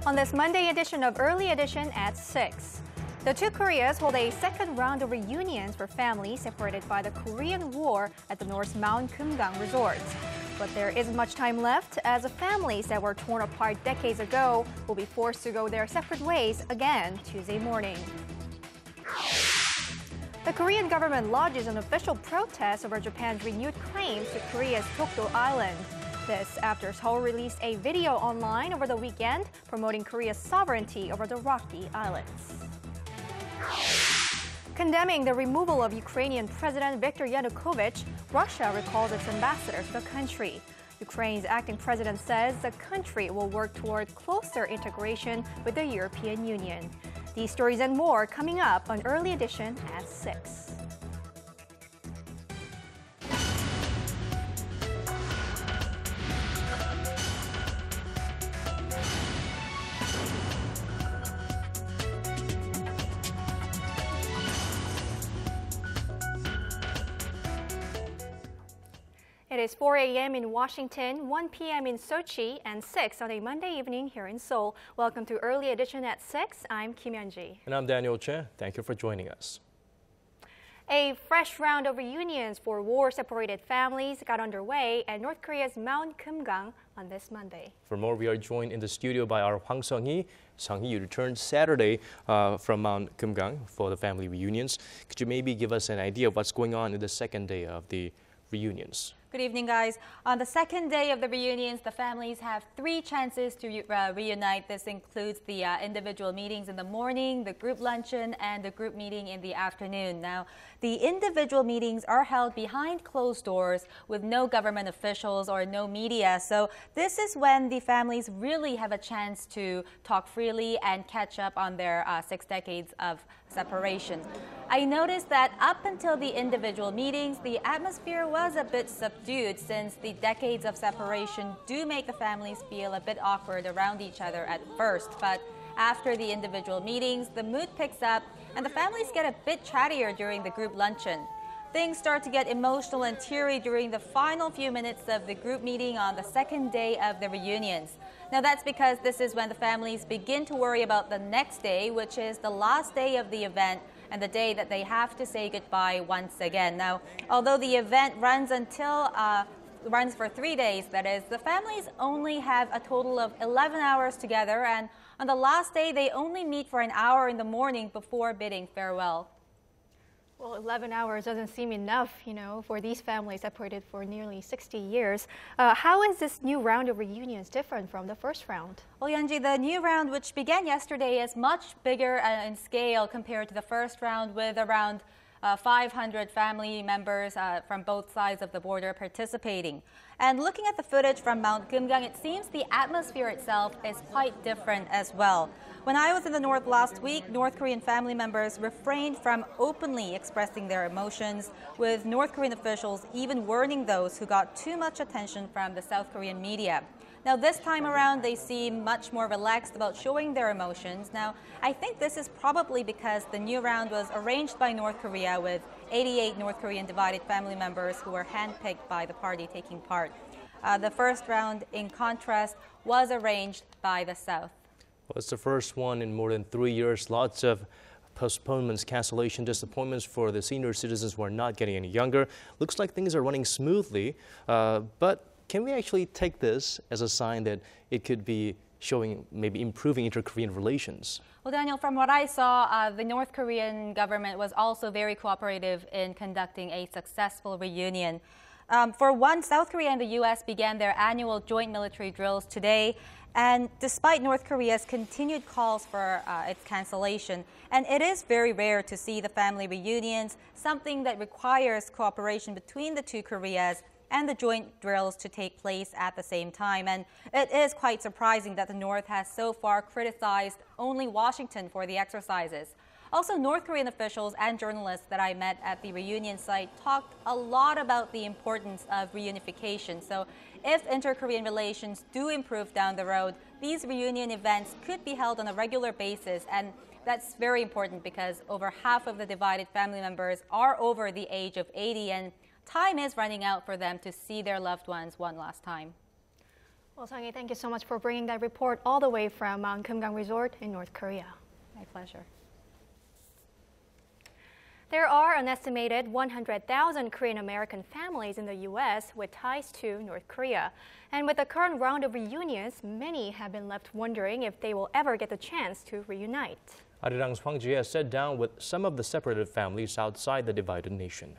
On this Monday edition of Early Edition at 6. The two Koreas hold a second round of reunions for families separated by the Korean War at the North's Mount Kumgang resort. But there isn't much time left, as the families that were torn apart decades ago will be forced to go their separate ways again Tuesday morning. The Korean government lodges an official protest over Japan's renewed claims to Korea's Dokdo Island. This after Seoul released a video online over the weekend promoting Korea's sovereignty over the rocky islands. Condemning the removal of Ukrainian President Viktor Yanukovych, Russia recalls its ambassador to the country. Ukraine's acting president says the country will work toward closer integration with the European Union. These stories and more coming up on Early Edition at 6. It is 4 a.m. in Washington, 1 p.m. in Sochi, and 6 on a Monday evening here in Seoul. Welcome to Early Edition at 6. I'm Kim Hyun-ji. And I'm Daniel Che. Thank you for joining us. A fresh round of reunions for war-separated families got underway at North Korea's Mount Kumgang on this Monday. For more, we are joined in the studio by our Hwang Sung-hee. Sung-hee returned Saturday from Mount Kumgang for the family reunions. Could you maybe give us an idea of what's going on in the second day of the reunions? Good evening, guys. On the second day of the reunions, the families have 3 chances to reunite. This includes the individual meetings in the morning, the group luncheon, and the group meeting in the afternoon. Now, the individual meetings are held behind closed doors with no government officials or no media. So this is when the families really have a chance to talk freely and catch up on their 6 decades of separation. I noticed that up until the individual meetings, the atmosphere was a bit subdued since the decades of separation do make the families feel a bit awkward around each other at first. But after the individual meetings, the mood picks up and the families get a bit chattier during the group luncheon. Things start to get emotional and teary during the final few minutes of the group meeting on the second day of the reunions. Now that's because this is when the families begin to worry about the next day, which is the last day of the event and the day that they have to say goodbye once again. Now, although the event runs for 3 days, that is, the families only have a total of 11 hours together, and on the last day they only meet for an hour in the morning before bidding farewell. Well, 11 hours doesn't seem enough, for these families separated for nearly 60 years. How is this new round of reunions different from the first round? Well, Yeonji, the new round, which began yesterday, is much bigger in scale compared to the first round, with around 500 family members from both sides of the border participating. And looking at the footage from Mount Kumgang, it seems the atmosphere itself is quite different as well. When I was in the north last week, North Korean family members refrained from openly expressing their emotions, with North Korean officials even warning those who got too much attention from the South Korean media. Now, this time around, they seem much more relaxed about showing their emotions. Now, I think this is probably because the new round was arranged by North Korea, with 88 North Korean divided family members who were handpicked by the party taking part. The first round, in contrast, was arranged by the South. Well, it's the first one in more than 3 years. Lots of postponements, cancellation, disappointments for the senior citizens who are not getting any younger. Looks like things are running smoothly, but can we actually take this as a sign that it could be showing maybe improving inter-Korean relations? Well, Daniel, from what I saw, the North Korean government was also very cooperative in conducting a successful reunion. For one, South Korea and the U.S. began their annual joint military drills today. And despite North Korea's continued calls for its cancellation, and it is very rare to see the family reunions, something that requires cooperation between the two Koreas and the joint drills to take place at the same time. And it is quite surprising that the North has so far criticized only Washington for the exercises. Also, North Korean officials and journalists that I met at the reunion site talked a lot about the importance of reunification. So if inter-Korean relations do improve down the road, these reunion events could be held on a regular basis. And that's very important because over half of the divided family members are over the age of 80, and time is running out for them to see their loved ones one last time. Well, Sung-hee, thank you so much for bringing that report all the way from Mount Kumgang Resort in North Korea. My pleasure. There are an estimated 100,000 Korean American families in the U.S. with ties to North Korea. And with the current round of reunions, many have been left wondering if they will ever get the chance to reunite. Arirang's Hwang Sung-hee has sat down with some of the separated families outside the divided nation.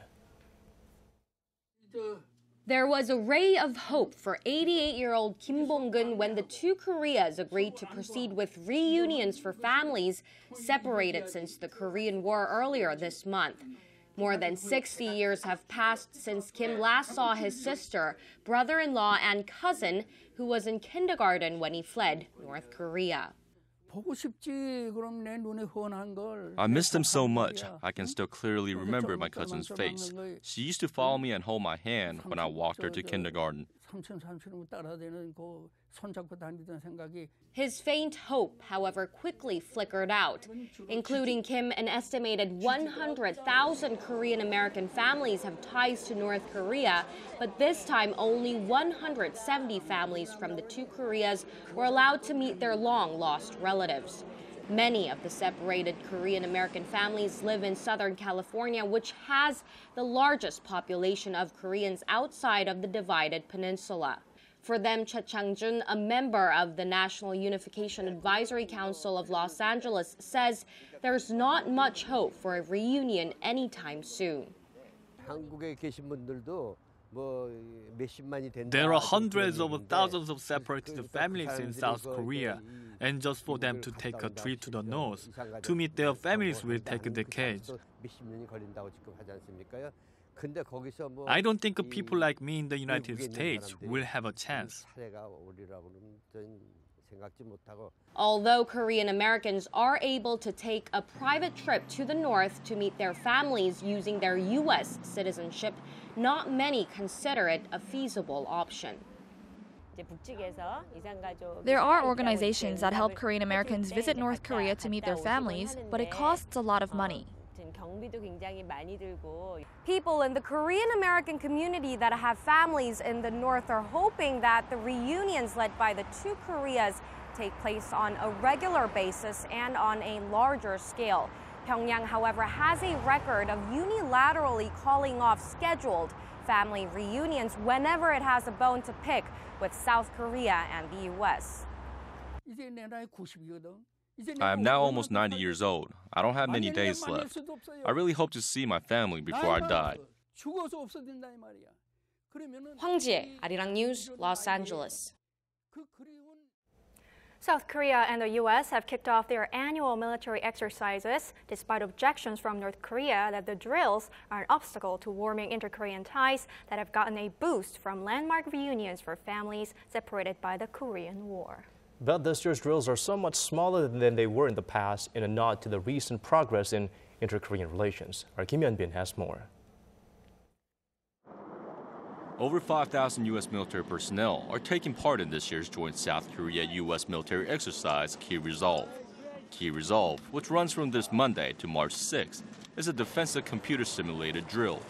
There was a ray of hope for 88-year-old Kim Bong-gun when the two Koreas agreed to proceed with reunions for families separated since the Korean War earlier this month. More than 60 years have passed since Kim last saw his sister, brother-in-law, and cousin, who was in kindergarten when he fled North Korea. I missed him so much. I can still clearly remember my cousin's face. She used to follow me and hold my hand when I walked her to kindergarten. His faint hope, however, quickly flickered out. Including Kim, an estimated 100,000 Korean American families have ties to North Korea, but this time only 170 families from the two Koreas were allowed to meet their long-lost relatives. Many of the separated Korean American families live in Southern California, which has the largest population of Koreans outside of the divided peninsula. For them, Cha Chang-jun, a member of the National Unification Advisory Council of Los Angeles, says there's not much hope for a reunion anytime soon. There are hundreds of thousands of separated families in South Korea, and just for them to take a trip to the north to meet their families will take decades. I don't think people like me in the United States will have a chance. Although Korean Americans are able to take a private trip to the north to meet their families using their U.S. citizenship, not many consider it a feasible option. There are organizations that help Korean Americans visit North Korea to meet their families, but it costs a lot of money. People in the Korean American community that have families in the north are hoping that the reunions led by the two Koreas take place on a regular basis and on a larger scale. Pyongyang, however, has a record of unilaterally calling off scheduled family reunions whenever it has a bone to pick with South Korea and the U.S. I am now almost 90 years old. I don't have many days left. I really hope to see my family before I die. Hwang Sung-hee, Arirang News, Los Angeles. South Korea and the U.S. have kicked off their annual military exercises, despite objections from North Korea that the drills are an obstacle to warming inter-Korean ties that have gotten a boost from landmark reunions for families separated by the Korean War. But this year's drills are so much smaller than they were in the past in a nod to the recent progress in inter-Korean relations. Our Kim Hyun-bin has more. Over 5,000 U.S. military personnel are taking part in this year's joint South Korea-U.S. military exercise, Key Resolve. Key Resolve, which runs from this Monday to March 6th, is a defensive computer simulated drill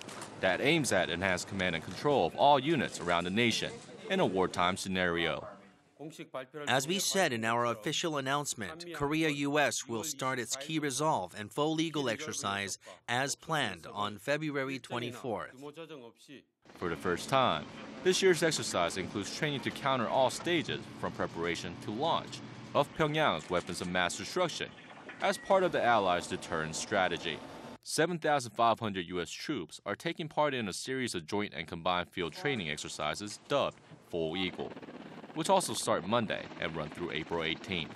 that aims at enhanced command and control of all units around the nation in a wartime scenario. As we said in our official announcement, Korea-U.S. will start its Key Resolve and full legal exercise as planned on February 24th. For the first time, this year's exercise includes training to counter all stages from preparation to launch of Pyongyang's weapons of mass destruction as part of the Allies' deterrence strategy. 7,500 U.S. troops are taking part in a series of joint and combined field training exercises dubbed Full Eagle, which also start Monday and run through April 18th.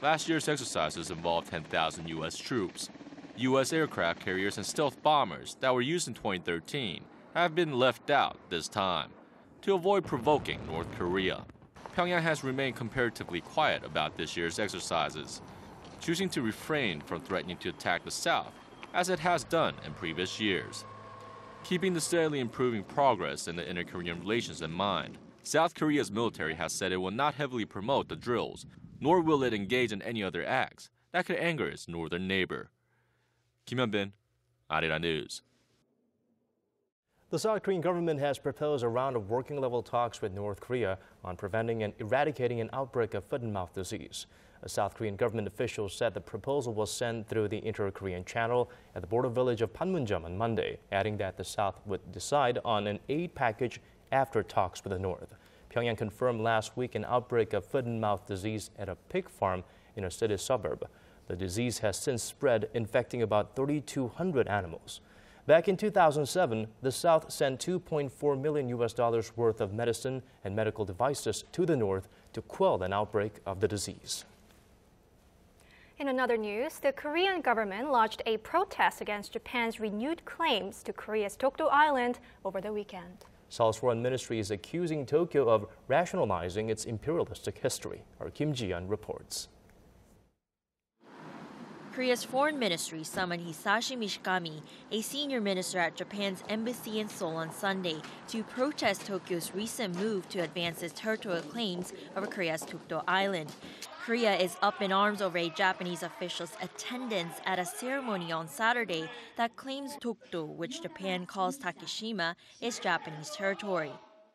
Last year's exercises involved 10,000 U.S. troops. U.S. aircraft carriers and stealth bombers that were used in 2013 have been left out this time to avoid provoking North Korea. Pyongyang has remained comparatively quiet about this year's exercises, choosing to refrain from threatening to attack the South as it has done in previous years. Keeping the steadily improving progress in the inter-Korean relations in mind, South Korea's military has said it will not heavily promote the drills, nor will it engage in any other acts that could anger its northern neighbor. Kim Hyun-bin, Arirang News. The South Korean government has proposed a round of working-level talks with North Korea on preventing and eradicating an outbreak of foot-and-mouth disease. A South Korean government official said the proposal was sent through the Inter-Korean channel at the border village of Panmunjom on Monday, adding that the South would decide on an aid package after talks with the North. Pyongyang confirmed last week an outbreak of foot-and-mouth disease at a pig farm in a city suburb. The disease has since spread, infecting about 3,200 animals. Back in 2007, the South sent $2.4 million worth of medicine and medical devices to the North to quell an outbreak of the disease. In another news, the Korean government launched a protest against Japan's renewed claims to Korea's Dokdo Island over the weekend. Seoul's foreign ministry is accusing Tokyo of rationalizing its imperialistic history. Our Kim Ji-yeon reports. Korea's foreign ministry summoned Hisashi Mishikami, a senior minister at Japan's embassy in Seoul on Sunday, to protest Tokyo's recent move to advance its territorial claims over Korea's Dokdo Island. Korea is up in arms over a Japanese official's attendance at a ceremony on Saturday that claims Dokdo, which Japan calls Takeshima, is Japanese territory.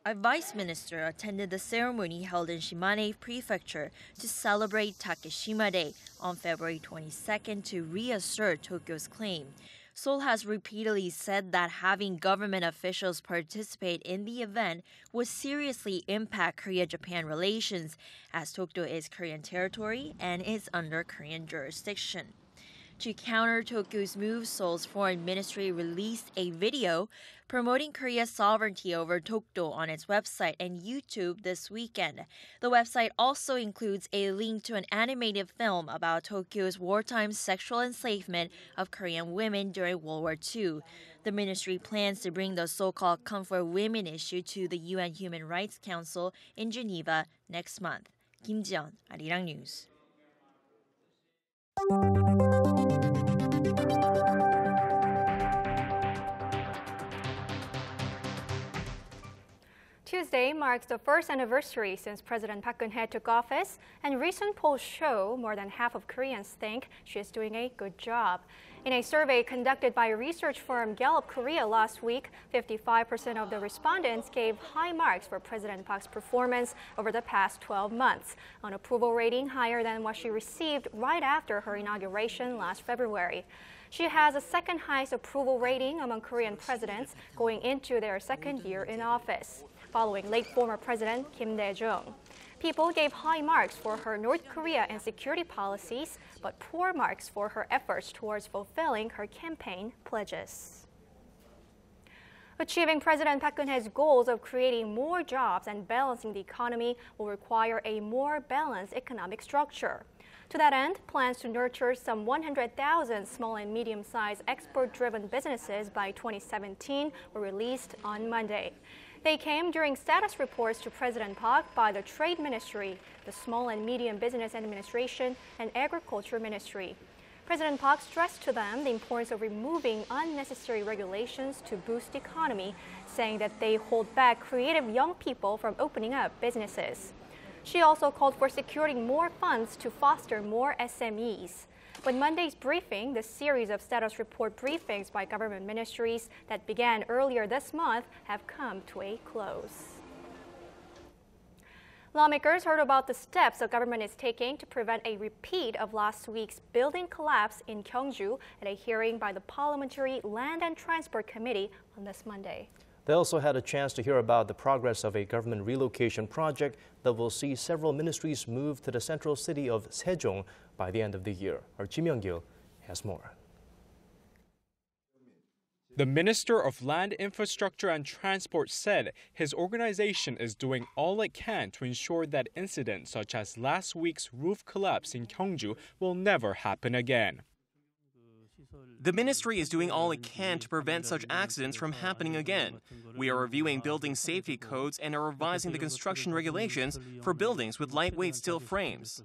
A vice minister attended the ceremony held in Shimane Prefecture to celebrate Takeshima Day on February 22nd to reassert Tokyo's claim. Seoul has repeatedly said that having government officials participate in the event would seriously impact Korea-Japan relations, as Dokdo is Korean territory and is under Korean jurisdiction. To counter Tokyo's move, Seoul's foreign ministry released a video promoting Korea's sovereignty over Dokdo on its website and YouTube this weekend. The website also includes a link to an animated film about Tokyo's wartime sexual enslavement of Korean women during World War II. The ministry plans to bring the so-called Comfort Women issue to the UN Human Rights Council in Geneva next month. Kim Ji-yeon, Arirang News. Tuesday marks the first anniversary since President Park Geunhyes took office, and recent polls show more than half of Koreans think she is doing a good job. In a survey conducted by research firm Gallup Korea last week, 55% of the respondents gave high marks for President Park's performance over the past 12 months, an approval rating higher than what she received right after her inauguration last February. She has the second highest approval rating among Korean presidents going into their second year in office, following late former President Kim Dae-jung. People gave high marks for her North Korea and security policies, but poor marks for her efforts towards fulfilling her campaign pledges. Achieving President Park Geunhyes' goals of creating more jobs and balancing the economy will require a more balanced economic structure. To that end, plans to nurture some 100,000 small and medium-sized export-driven businesses by 2017 were released on Monday. They came during status reports to President Park by the Trade Ministry, the Small and Medium Business Administration, and Agriculture Ministry. President Park stressed to them the importance of removing unnecessary regulations to boost the economy, saying that they hold back creative young people from opening up businesses. She also called for securing more funds to foster more SMEs. With Monday's briefing, the series of status report briefings by government ministries that began earlier this month have come to a close. Lawmakers heard about the steps the government is taking to prevent a repeat of last week's building collapse in Gyeongju at a hearing by the Parliamentary Land and Transport Committee on this Monday. They also had a chance to hear about the progress of a government relocation project that will see several ministries move to the central city of Sejong by the end of the year. Our Ji Myung-gil has more. The Minister of Land, Infrastructure and Transport said his organization is doing all it can to ensure that incidents such as last week's roof collapse in Gyeongju will never happen again. The ministry is doing all it can to prevent such accidents from happening again. We are reviewing building safety codes and are revising the construction regulations for buildings with lightweight steel frames.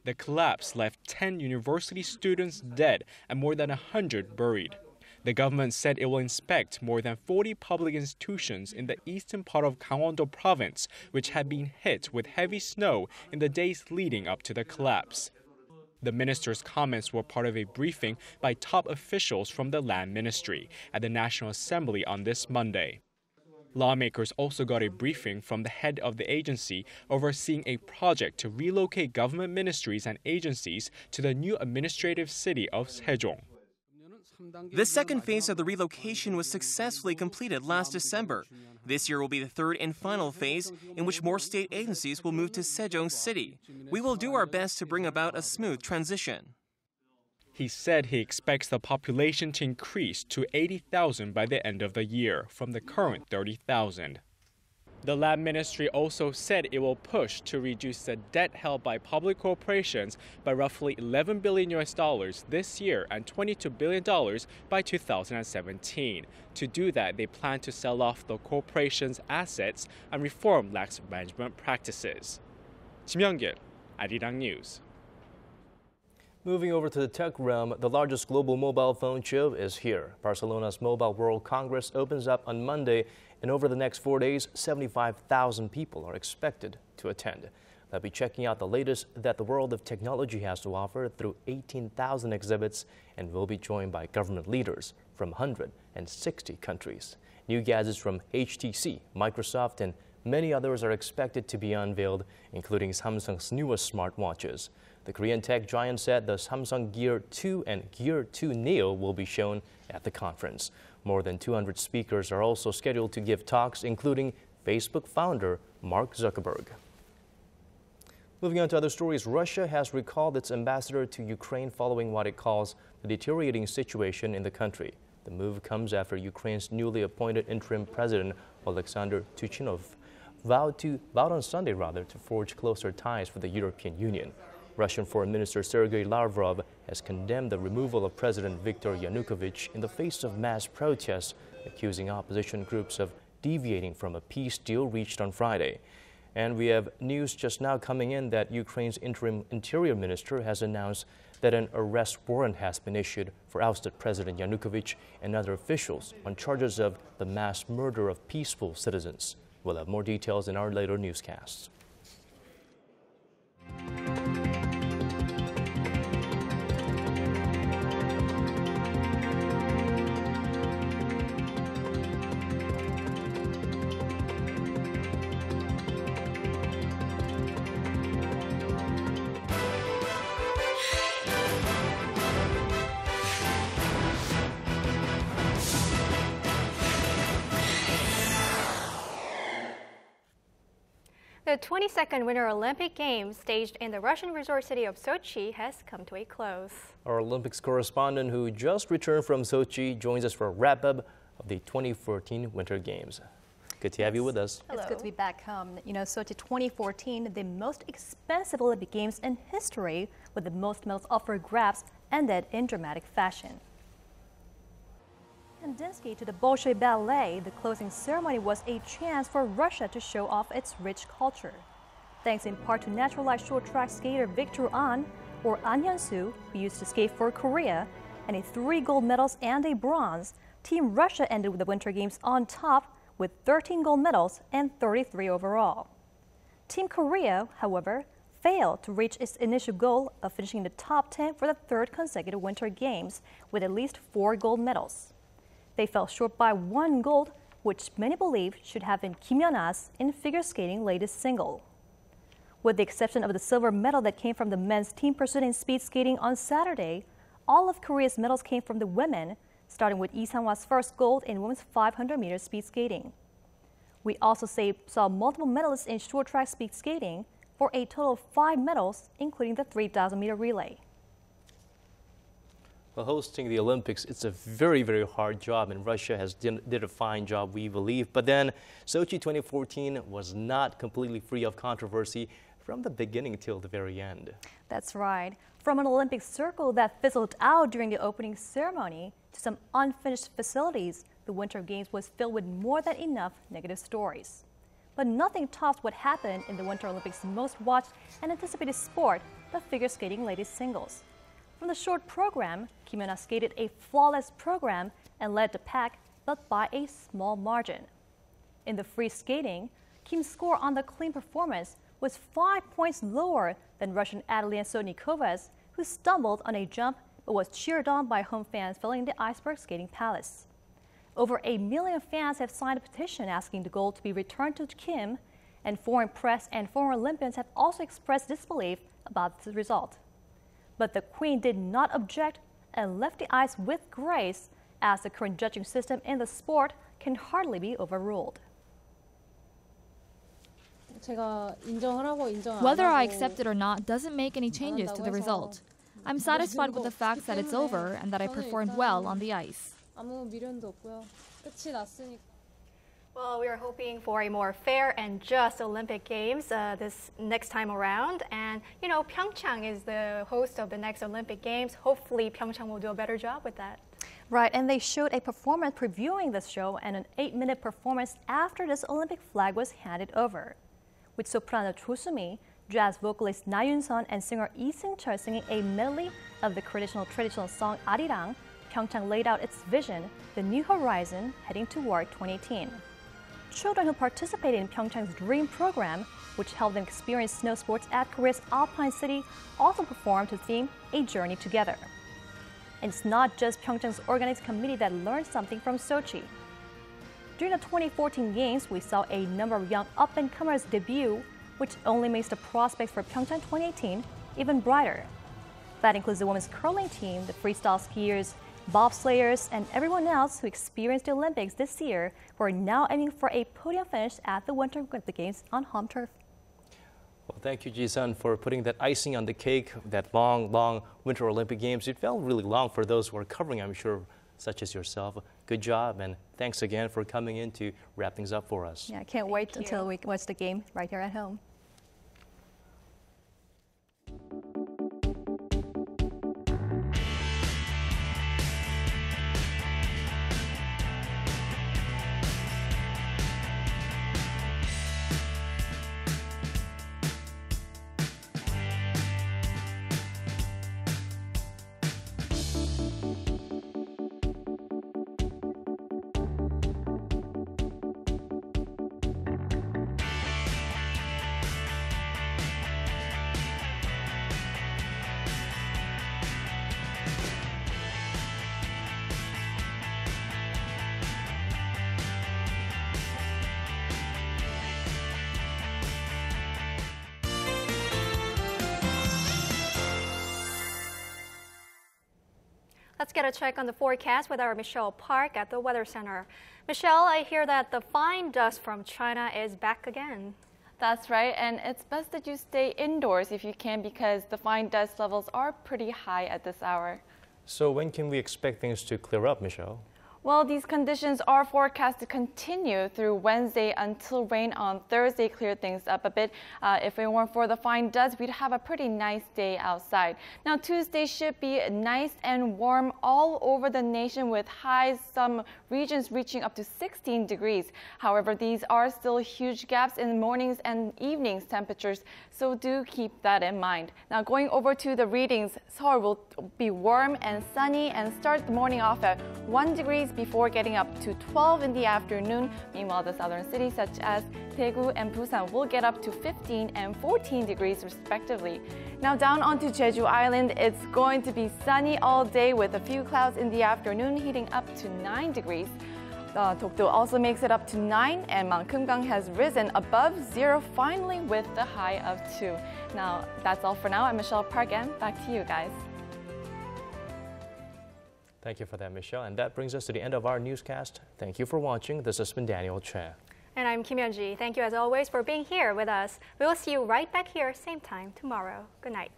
The collapse left 10 university students dead and more than 100 buried. The government said it will inspect more than 40 public institutions in the eastern part of Gangwon-do province, which had been hit with heavy snow in the days leading up to the collapse. The minister's comments were part of a briefing by top officials from the Land Ministry at the National Assembly on this Monday. Lawmakers also got a briefing from the head of the agency overseeing a project to relocate government ministries and agencies to the new administrative city of Sejong. The second phase of the relocation was successfully completed last December. This year will be the third and final phase in which more state agencies will move to Sejong City. We will do our best to bring about a smooth transition. He said he expects the population to increase to 80,000 by the end of the year from the current 30,000. The Land Ministry also said it will push to reduce the debt held by public corporations by roughly $11 billion this year and $22 billion by 2017. To do that, they plan to sell off the corporation's assets and reform lax management practices. Kim Young-gil, Arirang News. Moving over to the tech realm, the largest global mobile phone show is here. Barcelona's Mobile World Congress opens up on Monday, and over the next 4 days, 75,000 people are expected to attend. They'll be checking out the latest that the world of technology has to offer through 18,000 exhibits and will be joined by government leaders from 160 countries. New gadgets from HTC, Microsoft, and many others are expected to be unveiled, including Samsung's newest smartwatches. The Korean tech giant said the Samsung Gear 2 and Gear 2 Neo will be shown at the conference. More than 200 speakers are also scheduled to give talks, including Facebook founder Mark Zuckerberg. Moving on to other stories, Russia has recalled its ambassador to Ukraine following what it calls the deteriorating situation in the country. The move comes after Ukraine's newly appointed interim president, Alexander Tuchinov, vowed on Sunday to forge closer ties with the European Union. Russian Foreign Minister Sergei Lavrov has condemned the removal of President Viktor Yanukovych in the face of mass protests, accusing opposition groups of deviating from a peace deal reached on Friday. And we have news just now coming in that Ukraine's interim interior minister has announced that an arrest warrant has been issued for ousted President Yanukovych and other officials on charges of the mass murder of peaceful citizens. We'll have more details in our later newscasts. The 22nd Winter Olympic Games, staged in the Russian resort city of Sochi, has come to a close. Our Olympics correspondent, who just returned from Sochi, joins us for a wrap-up of the 2014 Winter Games. Good to have you with us. Hello. It's good to be back home. You know, Sochi 2014, the most expensive Olympic Games in history, with the most medals up for grabs, ended in dramatic fashion. Kandinsky to the Bolshoi Ballet, the closing ceremony was a chance for Russia to show off its rich culture. Thanks in part to naturalized short track skater Victor An, or An Hyun-soo, who used to skate for Korea, and 3 gold medals and a bronze, Team Russia ended with the Winter Games on top with 13 gold medals and 33 overall. Team Korea, however, failed to reach its initial goal of finishing in the top 10 for the 3rd consecutive Winter Games with at least 4 gold medals. They fell short by 1 gold, which many believe should have been Kim Yeon-a's in figure skating latest single. With the exception of the silver medal that came from the men's team pursuit in speed skating on Saturday, all of Korea's medals came from the women, starting with Lee Sang-hwa's first gold in women's 500-meter speed skating. We also saw multiple medalists in short track speed skating for a total of 5 medals, including the 3,000-meter relay. Well, hosting the Olympics, it's a very, very hard job, and Russia did a fine job, we believe. But then Sochi 2014 was not completely free of controversy from the beginning till the very end. That's right. From an Olympic circle that fizzled out during the opening ceremony to some unfinished facilities, the Winter Games was filled with more than enough negative stories. But nothing tops what happened in the Winter Olympics' most watched and anticipated sport, the figure skating ladies singles. From the short program, Kim Yeon-a skated a flawless program and led the pack, but by a small margin. In the free skating, Kim's score on the clean performance was 5 points lower than Russian Adelia Sotnikova's, who stumbled on a jump but was cheered on by home fans filling the Iceberg Skating Palace. Over 1 million fans have signed a petition asking the gold to be returned to Kim, and foreign press and former Olympians have also expressed disbelief about the result. But the Queen did not object and left the ice with grace, as the current judging system in the sport can hardly be overruled. Whether I accept it or not doesn't make any changes to the result. I'm satisfied with the fact that it's over and that I performed well on the ice. Well, we are hoping for a more fair and just Olympic Games this next time around. And, you know, Pyeongchang is the host of the next Olympic Games. Hopefully, Pyeongchang will do a better job with that. Right, and they showed a performance previewing the show and an 8-minute performance after this Olympic flag was handed over, with soprano Cho Soo-mi, jazz vocalist Na Yoon-sun, and singer Lee Seung-chul singing a medley of the traditional song Arirang. Pyeongchang laid out its vision, the new horizon heading toward 2018. Children who participated in Pyeongchang's Dream program, which helped them experience snow sports at Korea's Alpine City, also performed to theme A Journey Together. And it's not just Pyeongchang's organizing committee that learned something from Sochi. During the 2014 Games, we saw a number of young up-and-comers debut, which only makes the prospects for Pyeongchang 2018 even brighter. That includes the women's curling team, the freestyle skiers, bobsleighers, and everyone else who experienced the Olympics this year, who are now aiming for a podium finish at the Winter Olympic Games on home turf. Well, thank you, Ji-sun, for putting that icing on the cake, that long Winter Olympic Games. It felt really long for those who are covering, I'm sure, such as yourself. Good job, and thanks again for coming in to wrap things up for us. Yeah, I can't wait until we watch the game right here at home. Let's get a check on the forecast with our Michelle Park at the Weather Center. Michelle, I hear that the fine dust from China is back again. That's right, and it's best that you stay indoors if you can, because the fine dust levels are pretty high at this hour. So when can we expect things to clear up, Michelle? Well, these conditions are forecast to continue through Wednesday until rain on Thursday cleared things up a bit. If it weren't for the fine dust, we'd have a pretty nice day outside. Now, Tuesday should be nice and warm all over the nation, with highs, some regions reaching up to 16 degrees. However, these are still huge gaps in mornings and evenings temperatures, so do keep that in mind. Now, going over to the readings, Seoul will be warm and sunny and start the morning off at 1 degree before getting up to 12 in the afternoon. Meanwhile, the southern cities such as Daegu and Busan will get up to 15 and 14 degrees respectively. Now down onto Jeju Island, it's going to be sunny all day with a few clouds in the afternoon, heating up to 9 degrees. Dokdo also makes it up to 9, and Mount Kumgang has risen above 0 finally with the high of 2. Now that's all for now. I'm Michelle Park, and back to you guys. Thank you for that, Michelle. And that brings us to the end of our newscast. Thank you for watching. This has been Daniel Chen. And I'm Kim Hyun-ji. Thank you as always for being here with us. We will see you right back here, same time tomorrow. Good night.